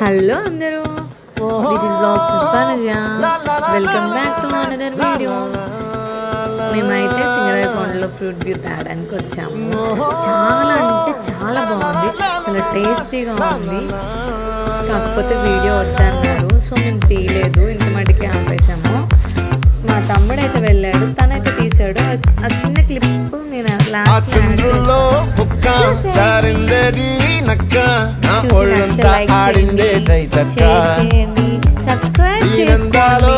Hello అందరూ, this is blogs Tanuja. Welcome back to another video. మేమైతే సింగరాయకొండలో ఫ్రూట్ జ్యూస్ తాగడానికి వచ్చాము. చాలా అంటే చాలా బాగుంది, చాలా టేస్టీగా ఉంది. కాకపోతే వీడియో వద్దన్నారు, సో మేము తీయలేదు, ఇంత మటుకే ఆపేసాము. మా తమ్ముడు అయితే వెళ్ళాడు, తనైతే తీసాడు. ఆ చిన్న క్లిప్ నేను లాస్ట్ సబ్స్క్రైబ్ చేసుకోండి.